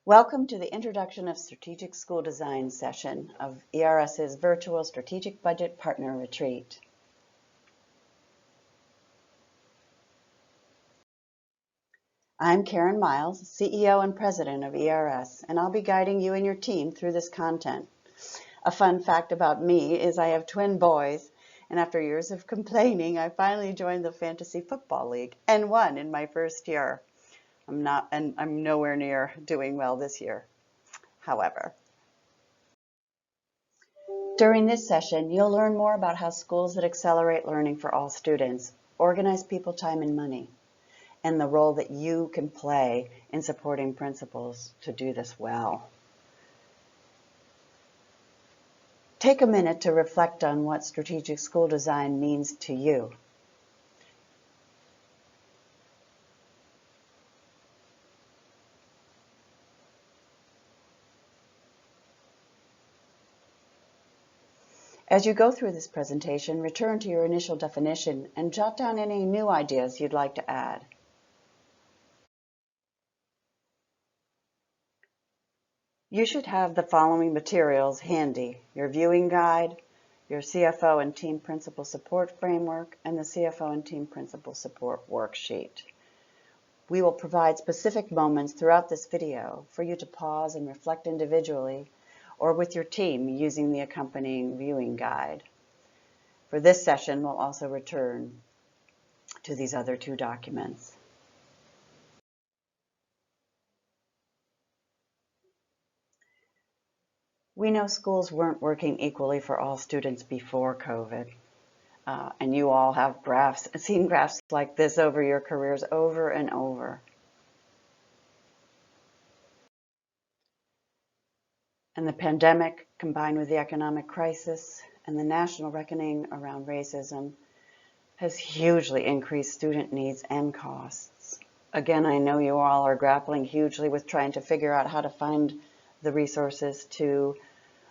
Welcome to the Introduction of Strategic School Design session of ERS's virtual Strategic Budget Partner Retreat. I'm Karen Miles, CEO and President of ERS, and I'll be guiding you and your team through this content. A fun fact about me is I have twin boys, and after years of complaining, I finally joined the Fantasy Football League and won in my first year. I'm nowhere near doing well this year, however. During this session, you'll learn more about how schools that accelerate learning for all students organize people, time, and money, and the role that you can play in supporting principals to do this well. Take a minute to reflect on what strategic school design means to you. As you go through this presentation, return to your initial definition and jot down any new ideas you'd like to add. You should have the following materials handy: your viewing guide, your CFO and Team Principal Support Framework, and the CFO and Team Principal Support Worksheet. We will provide specific moments throughout this video for you to pause and reflect individually or with your team using the accompanying viewing guide. For this session, we'll also return to these other two documents. We know schools weren't working equally for all students before COVID. And you all have seen graphs like this over your careers over and over. And the pandemic, combined with the economic crisis and the national reckoning around racism, has hugely increased student needs and costs. Again, I know you all are grappling hugely with trying to figure out how to find the resources to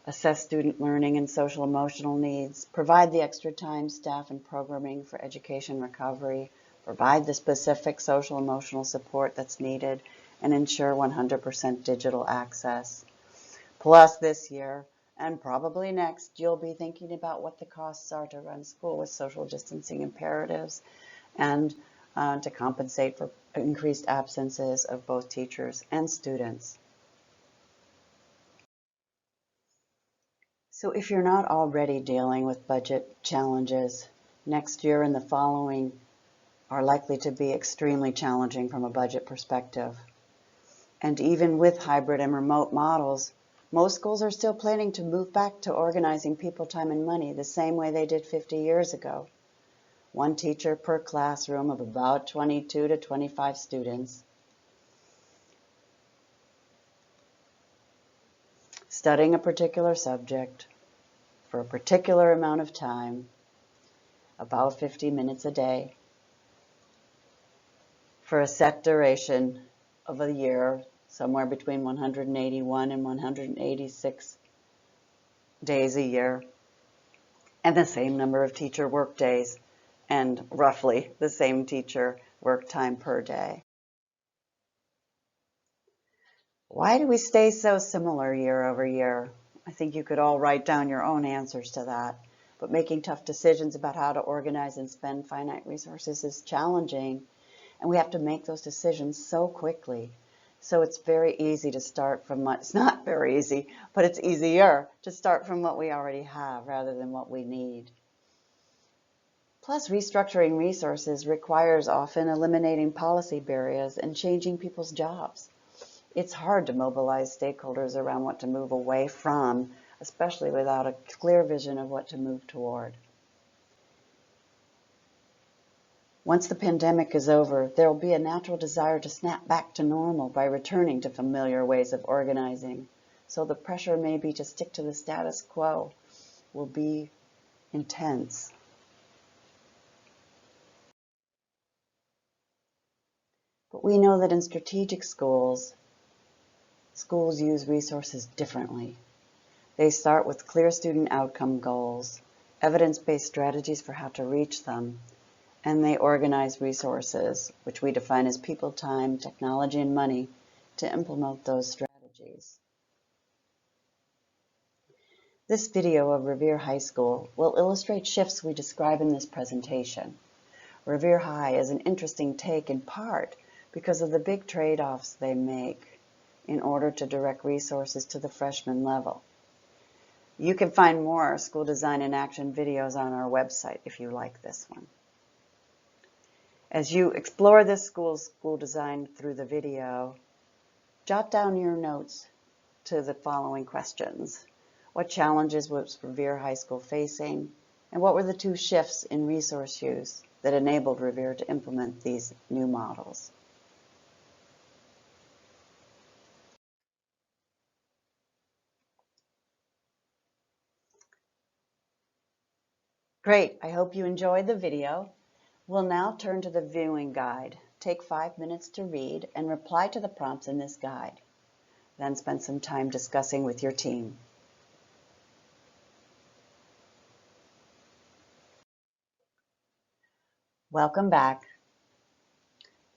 assess student learning and social emotional needs, provide the extra time, staff, and programming for education recovery, provide the specific social emotional support that's needed, and ensure 100% digital access. Plus, this year, and probably next, you'll be thinking about what the costs are to run school with social distancing imperatives and to compensate for increased absences of both teachers and students. So if you're not already dealing with budget challenges, next year and the following are likely to be extremely challenging from a budget perspective. And even with hybrid and remote models, most schools are still planning to move back to organizing people, time, and money the same way they did 50 years ago. One teacher per classroom of about 22 to 25 students. Studying a particular subject for a particular amount of time, about 50 minutes a day, for a set duration of a year, somewhere between 181 and 186 days a year, and the same number of teacher work days, and roughly the same teacher work time per day. Why do we stay so similar year over year? I think you could all write down your own answers to that, but making tough decisions about how to organize and spend finite resources is challenging, and we have to make those decisions so quickly. So it's very easy to start from it's not very easy, but it's easier to start from what we already have rather than what we need. Plus, restructuring resources requires often eliminating policy barriers and changing people's jobs. It's hard to mobilize stakeholders around what to move away from, especially without a clear vision of what to move toward. Once the pandemic is over, there will be a natural desire to snap back to normal by returning to familiar ways of organizing. So the pressure maybe to stick to the status quo will be intense. But we know that in strategic schools use resources differently. They start with clear student outcome goals, evidence-based strategies for how to reach them, and they organize resources, which we define as people, time, technology, and money, to implement those strategies. strategies. This video of Revere High School will illustrate shifts we describe in this presentation. Revere High is an interesting take in part because of the big trade-offs they make in order to direct resources to the freshman level. You can find more school design in action videos on our website if you like this one. As you explore this school design through the video, jot down your notes to the following questions. What challenges was Revere High School facing, and what were the two shifts in resource use that enabled Revere to implement these new models? Great, I hope you enjoyed the video. We'll now turn to the viewing guide. Take 5 minutes to read and reply to the prompts in this guide. Then spend some time discussing with your team. Welcome back.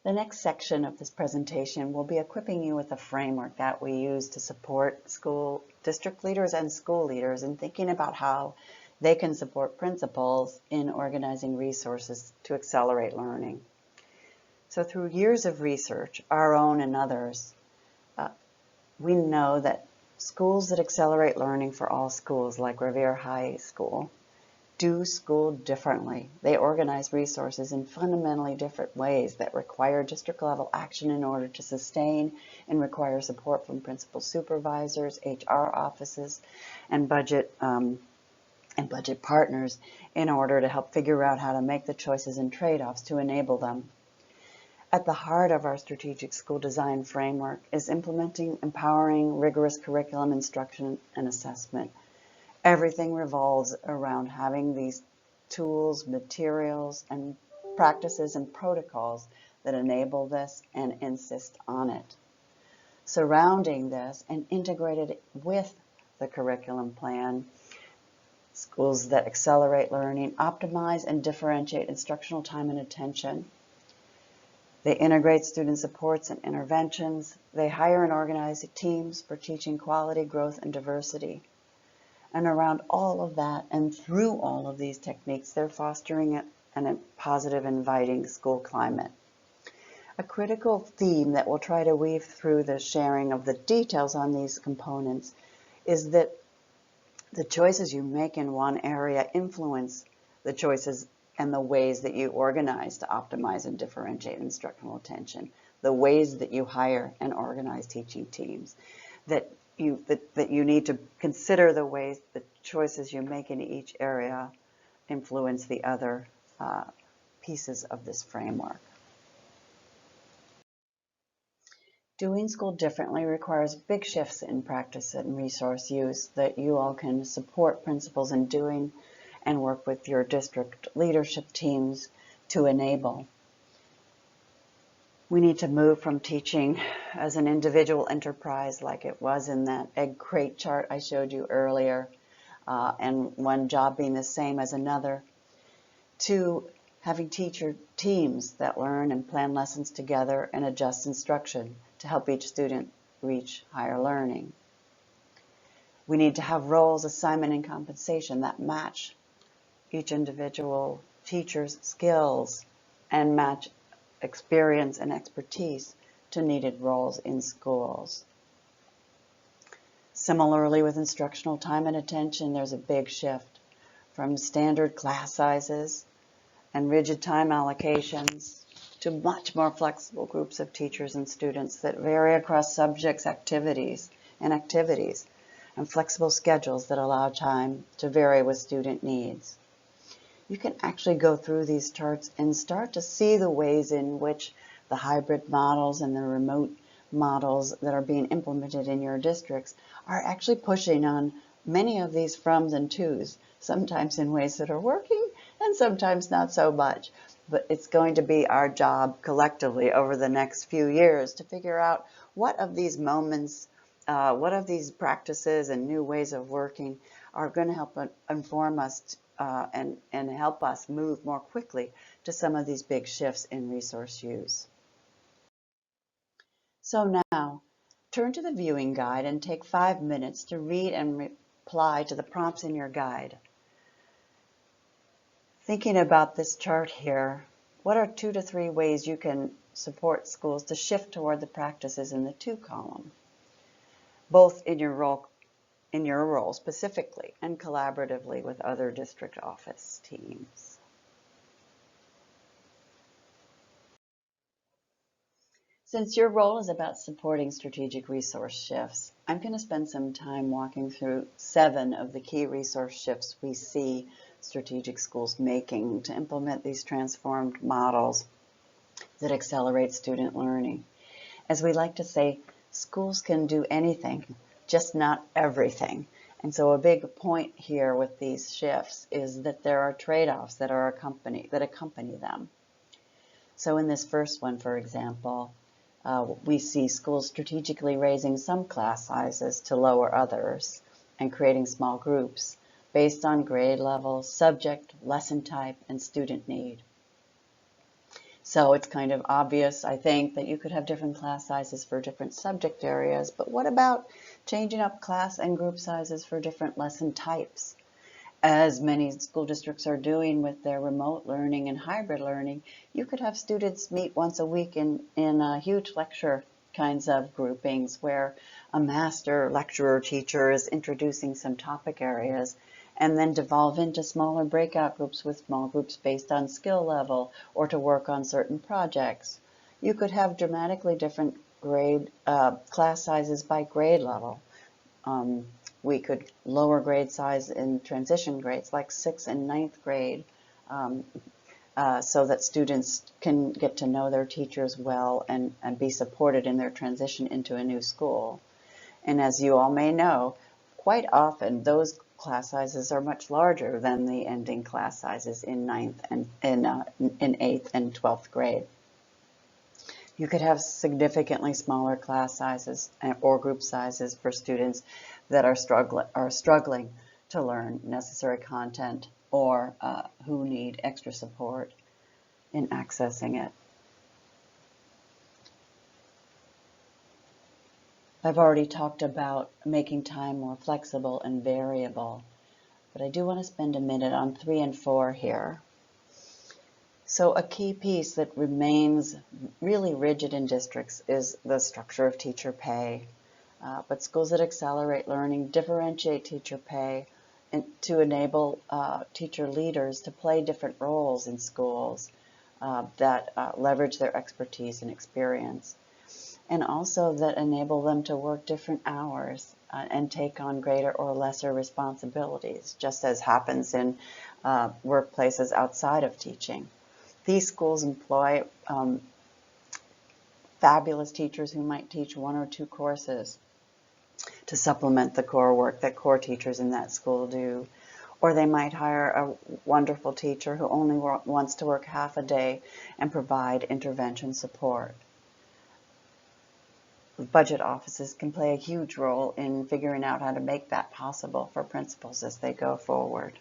The next section of this presentation will be equipping you with a framework that we use to support school district leaders and school leaders in thinking about how they can support principals in organizing resources to accelerate learning. So through years of research, our own and others, we know that schools that accelerate learning for all schools, like Revere High School, do school differently. They organize resources in fundamentally different ways that require district-level action in order to sustain and require support from principal supervisors, HR offices, and budget partners in order to help figure out how to make the choices and trade-offs to enable them. At the heart of our strategic school design framework is implementing empowering, rigorous curriculum instruction and assessment. Everything revolves around having these tools, materials, and practices and protocols that enable this and insist on it. Surrounding this and integrated with the curriculum plan, schools that accelerate learning optimize and differentiate instructional time and attention. They integrate student supports and interventions. They hire and organize teams for teaching quality, growth, and diversity. And around all of that and through all of these techniques, they're fostering a positive, inviting school climate. A critical theme that we'll try to weave through the sharing of the details on these components is that the choices you make in one area influence the choices and the ways that you organize to optimize and differentiate instructional attention, the ways that you hire and organize teaching teams, that you need to consider the ways the choices you make in each area influence the other pieces of this framework. Doing school differently requires big shifts in practice and resource use that you all can support principals in doing and work with your district leadership teams to enable. We need to move from teaching as an individual enterprise like it was in that egg crate chart I showed you earlier, and one job being the same as another, to having teacher teams that learn and plan lessons together and adjust instruction to help each student reach higher learning. We need to have roles, assignment, and compensation that match each individual teacher's skills and match experience and expertise to needed roles in schools. Similarly, with instructional time and attention, there's a big shift from standard class sizes and rigid time allocations to much more flexible groups of teachers and students that vary across subjects, activities, and flexible schedules that allow time to vary with student needs. You can actually go through these charts and start to see the ways in which the hybrid models and the remote models that are being implemented in your districts are actually pushing on many of these froms and tos, sometimes in ways that are working and sometimes not so much. But it's going to be our job collectively over the next few years to figure out what of these moments, what of these practices and new ways of working are going to help inform us and help us move more quickly to some of these big shifts in resource use. So now, Turn to the viewing guide and take 5 minutes to read and reply to the prompts in your guide. Thinking about this chart here, what are 2 to 3 ways you can support schools to shift toward the practices in the 2 column, both in your role specifically and collaboratively with other district office teams? Since your role is about supporting strategic resource shifts, I'm going to spend some time walking through 7 of the key resource shifts we see strategic schools making to implement these transformed models that accelerate student learning. As we like to say, schools can do anything, just not everything. And so a big point here with these shifts is that there are trade-offs that accompany them. So in this first one, for example, we see schools strategically raising some class sizes to lower others and creating small groups based on grade level, subject, lesson type, and student need. So it's kind of obvious, I think, that you could have different class sizes for different subject areas, but what about changing up class and group sizes for different lesson types? As many school districts are doing with their remote learning and hybrid learning, you could have students meet once a week in huge lecture kinds of groupings where a master lecturer teacher is introducing some topic areas and then devolve into smaller breakout groups with small groups based on skill level or to work on certain projects. You could have dramatically different class sizes by grade level. We could lower grade size in transition grades like 6th and 9th grade so that students can get to know their teachers well and be supported in their transition into a new school. And as you all may know, quite often those class sizes are much larger than the ending class sizes in 9th and in 8th and 12th grade. You could have significantly smaller class sizes or group sizes for students that are struggling to learn necessary content or who need extra support in accessing it. I've already talked about making time more flexible and variable, but I do want to spend a minute on 3 and 4 here. So a key piece that remains really rigid in districts is the structure of teacher pay. But schools that accelerate learning differentiate teacher pay to enable teacher leaders to play different roles in schools that leverage their expertise and experience, and also that enable them to work different hours and take on greater or lesser responsibilities, just as happens in workplaces outside of teaching. These schools employ fabulous teachers who might teach 1 or 2 courses to supplement the core work that core teachers in that school do. Or they might hire a wonderful teacher who only wants to work half a day and provide intervention support. Budget offices can play a huge role in figuring out how to make that possible for principals as they go forward.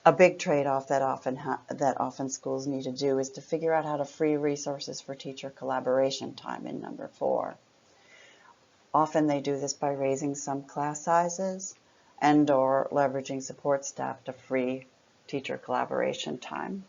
A big trade-off that often schools need to do is to figure out how to free resources for teacher collaboration time in number 4. Often they do this by raising some class sizes and or leveraging support staff to free teacher collaboration time.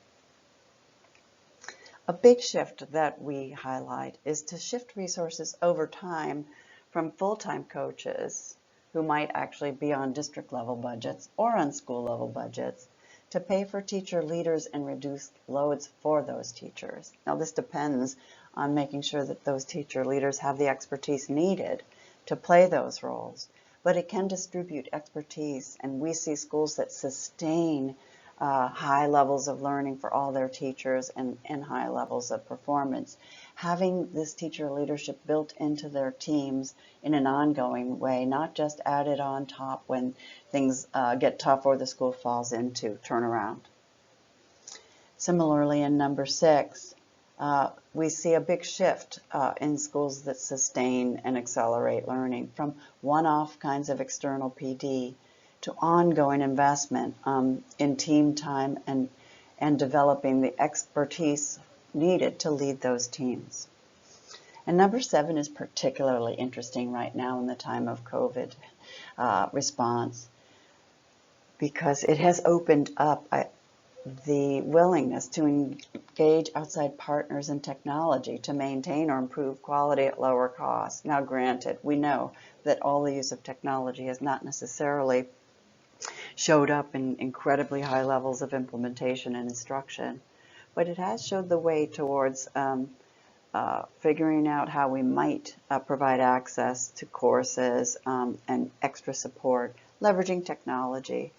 A big shift that we highlight is to shift resources over time from full-time coaches who might actually be on district level budgets or on school level budgets to pay for teacher leaders and reduce loads for those teachers. Now this depends on making sure that those teacher leaders have the expertise needed to play those roles, but it can distribute expertise, and we see schools that sustain high levels of learning for all their teachers and high levels of performance. Having this teacher leadership built into their teams in an ongoing way, not just added on top when things get tough or the school falls into turnaround. Similarly, in number 6, we see a big shift in schools that sustain and accelerate learning from one-off kinds of external PD to ongoing investment in team time and developing the expertise needed to lead those teams. And number 7 is particularly interesting right now in the time of COVID response, because it has opened up the willingness to engage outside partners in technology to maintain or improve quality at lower costs. Now, granted, we know that all the use of technology has not necessarily showed up in incredibly high levels of implementation and instruction, but it has showed the way towards figuring out how we might provide access to courses and extra support, leveraging technology.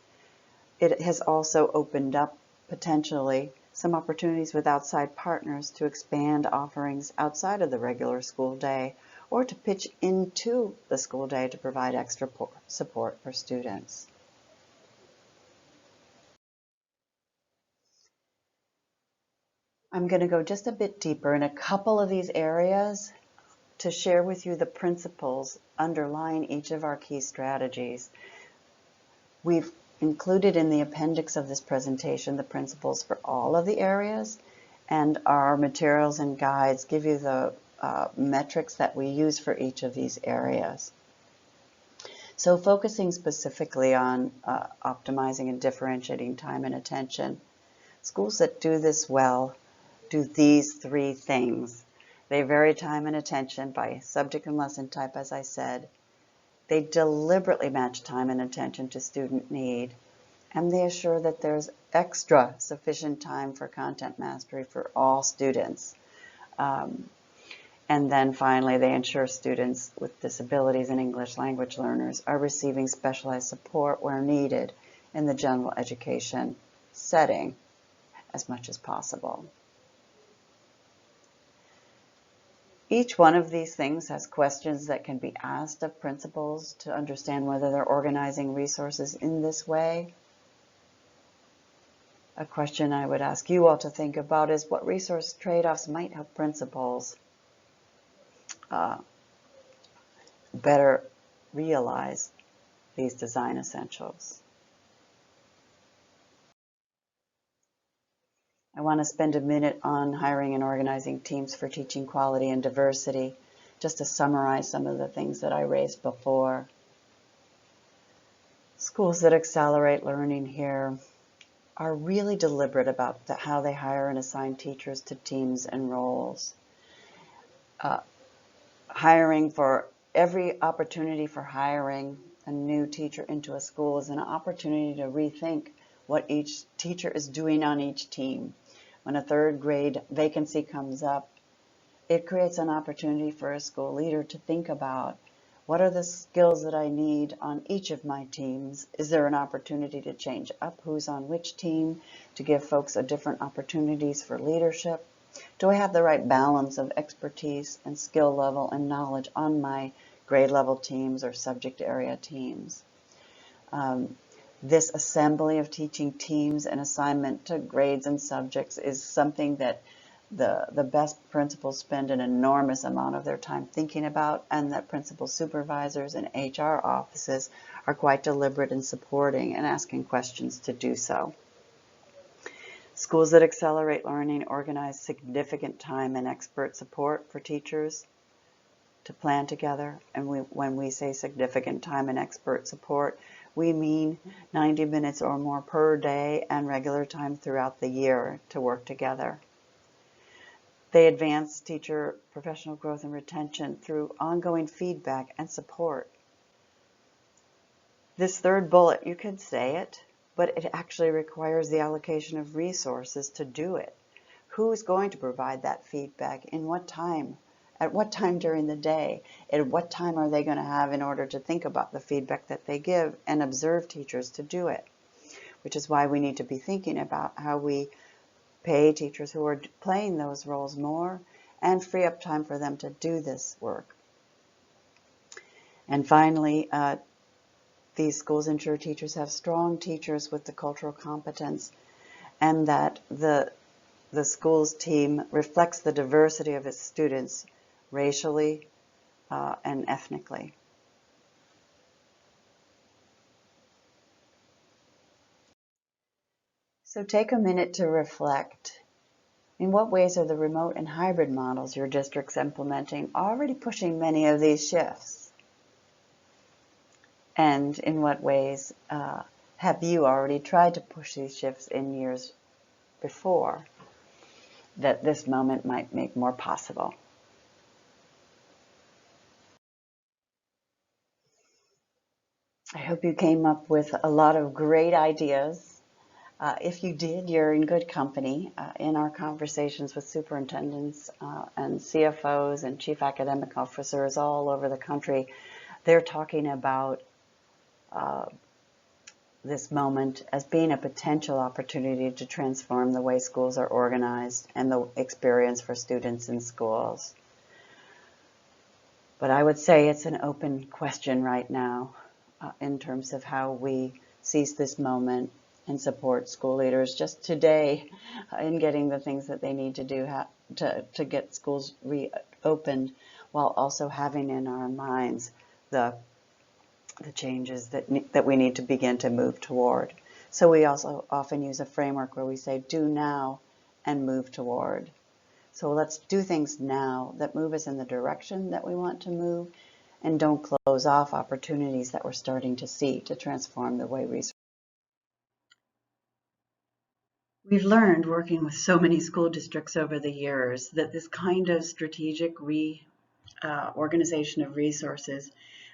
It has also opened up potentially some opportunities with outside partners to expand offerings outside of the regular school day, or to pitch into the school day to provide extra support for students. I'm going to go just a bit deeper in a couple of these areas to share with you the principles underlying each of our key strategies. We've included in the appendix of this presentation the principles for all of the areas, and our materials and guides give you the metrics that we use for each of these areas. So focusing specifically on optimizing and differentiating time and attention, schools that do this well do these 3 things. They vary time and attention by subject and lesson type, as I said. They deliberately match time and attention to student need, and they assure that there's extra sufficient time for content mastery for all students. And then finally, they ensure students with disabilities and English language learners are receiving specialized support where needed in the general education setting as much as possible. Each one of these things has questions that can be asked of principals to understand whether they're organizing resources in this way. A question I would ask you all to think about is what resource trade-offs might help principals better realize these design essentials. I want to spend a minute on hiring and organizing teams for teaching quality and diversity, just to summarize some of the things that I raised before. Schools that accelerate learning here are really deliberate about how they hire and assign teachers to teams and roles. Hiring for every opportunity for hiring a new teacher into a school is an opportunity to rethink what each teacher is doing on each team. When a 3rd grade vacancy comes up, it creates an opportunity for a school leader to think about, what are the skills that I need on each of my teams? Is there an opportunity to change up who's on which team, to give folks different opportunities for leadership? Do I have the right balance of expertise and skill level and knowledge on my grade level teams or subject area teams? This assembly of teaching teams and assignment to grades and subjects is something that the best principals spend an enormous amount of their time thinking about, and that principal supervisors and HR offices are quite deliberate in supporting and asking questions to do so. Schools that accelerate learning organize significant time and expert support for teachers to plan together. And when we say significant time and expert support, we mean 90 minutes or more per day and regular time throughout the year to work together. They advance teacher professional growth and retention through ongoing feedback and support. This 3rd bullet, you could say it, but it actually requires the allocation of resources to do it. Who is going to provide that feedback? In what time? At what time during the day? At what time are they going to have in order to think about the feedback that they give and observe teachers to do it? Which is why we need to be thinking about how we pay teachers who are playing those roles more and free up time for them to do this work. And finally, these schools ensure teachers have strong teachers with the cultural competence, and that the school's team reflects the diversity of its students racially and ethnically. So take a minute to reflect. In what ways are the remote and hybrid models your district's implementing already pushing many of these shifts? And in what ways have you already tried to push these shifts in years before that this moment might make more possible? I hope you came up with a lot of great ideas. If you did, you're in good company. In our conversations with superintendents and CFOs and chief academic officers all over the country, they're talking about this moment as being a potential opportunity to transform the way schools are organized and the experience for students in schools. But I would say it's an open question right now in terms of how we seize this moment and support school leaders just today in getting the things that they need to do to get schools reopened, while also having in our minds the changes that we need to begin to move toward. So we also often use a framework where we say do now and move toward. So let's do things now that move us in the direction that we want to move, and don't close off opportunities that we're starting to see to transform the way we. We've learned, working with so many school districts over the years, that this kind of strategic organization of resources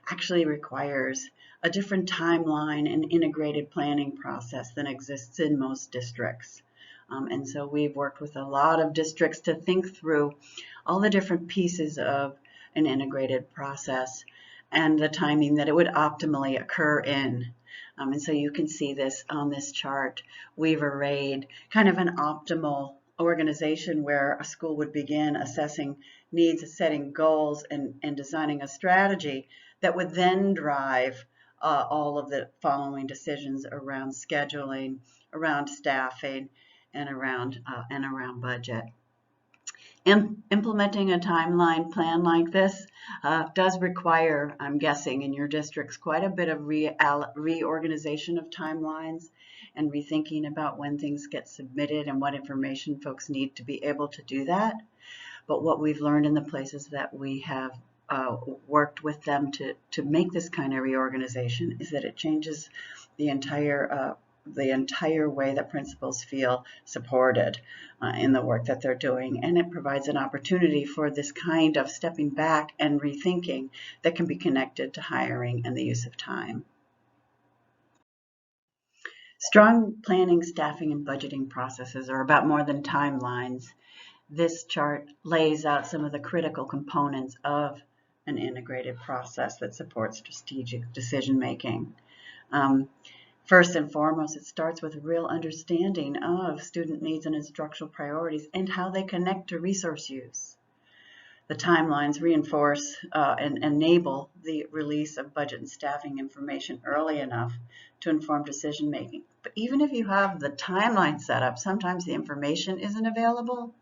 actually requires a different timeline and integrated planning process than exists in most districts. And so we've worked with a lot of districts to think through all the different pieces of an integrated process and the timing that it would optimally occur in. And so you can see this on this chart. We've arrayed kind of an optimal organization where a school would begin assessing needs, setting goals, and designing a strategy that would then drive all of the following decisions around scheduling, around staffing, and around budget. Implementing a timeline plan like this does require, I'm guessing, in your districts, quite a bit of reorganization of timelines and rethinking about when things get submitted and what information folks need to be able to do that. But what we've learned in the places that we have worked with them to make this kind of reorganization is that it changes the entire way that principals feel supported in the work that they're doing, and it provides an opportunity for this kind of stepping back and rethinking that can be connected to hiring and the use of time. Strong planning, staffing, and budgeting processes are about more than timelines. This chart lays out some of the critical components of an integrated process that supports strategic decision making. First and foremost, it starts with a real understanding of student needs and instructional priorities and how they connect to resource use. The timelines reinforce and enable the release of budget and staffing information early enough to inform decision making. But even if you have the timeline set up, sometimes the information isn't available.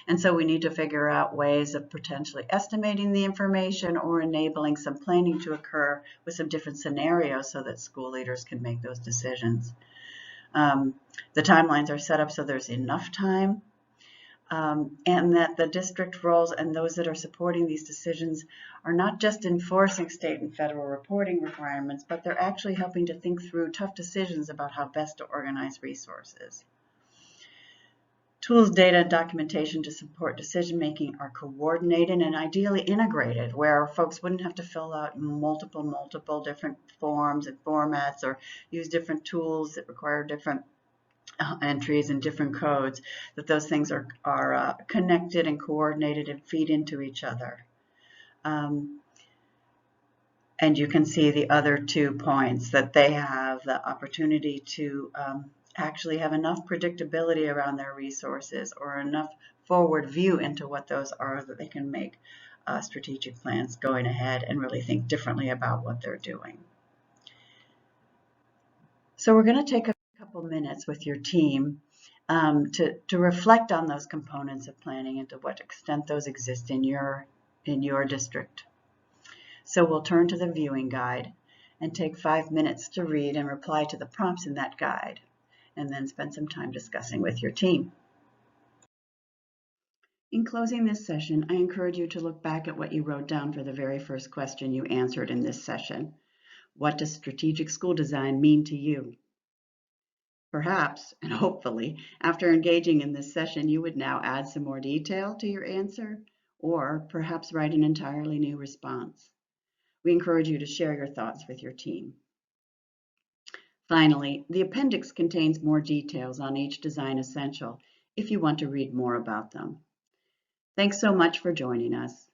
And so we need to figure out ways of potentially estimating the information or enabling some planning to occur with some different scenarios so that school leaders can make those decisions. The timelines are set up so there's enough time and that the district roles and those that are supporting these decisions are not just enforcing state and federal reporting requirements, but they're actually helping to think through tough decisions about how best to organize resources. Tools, data, and documentation to support decision-making are coordinated and ideally integrated, where folks wouldn't have to fill out multiple different forms and formats or use different tools that require different entries and different codes, that those things are connected and coordinated and feed into each other. And you can see the other 2 points, that they have the opportunity to actually have enough predictability around their resources or enough forward view into what those are that they can make strategic plans going ahead and really think differently about what they're doing. So we're going to take a couple minutes with your team to reflect on those components of planning and to what extent those exist in your district. So we'll turn to the viewing guide and take 5 minutes to read and reply to the prompts in that guide, and then spend some time discussing with your team. In closing this session, I encourage you to look back at what you wrote down for the very first question you answered in this session. What does strategic school design mean to you? Perhaps, and hopefully, after engaging in this session, you would now add some more detail to your answer, or perhaps write an entirely new response. We encourage you to share your thoughts with your team. Finally, the appendix contains more details on each design essential if you want to read more about them. Thanks so much for joining us.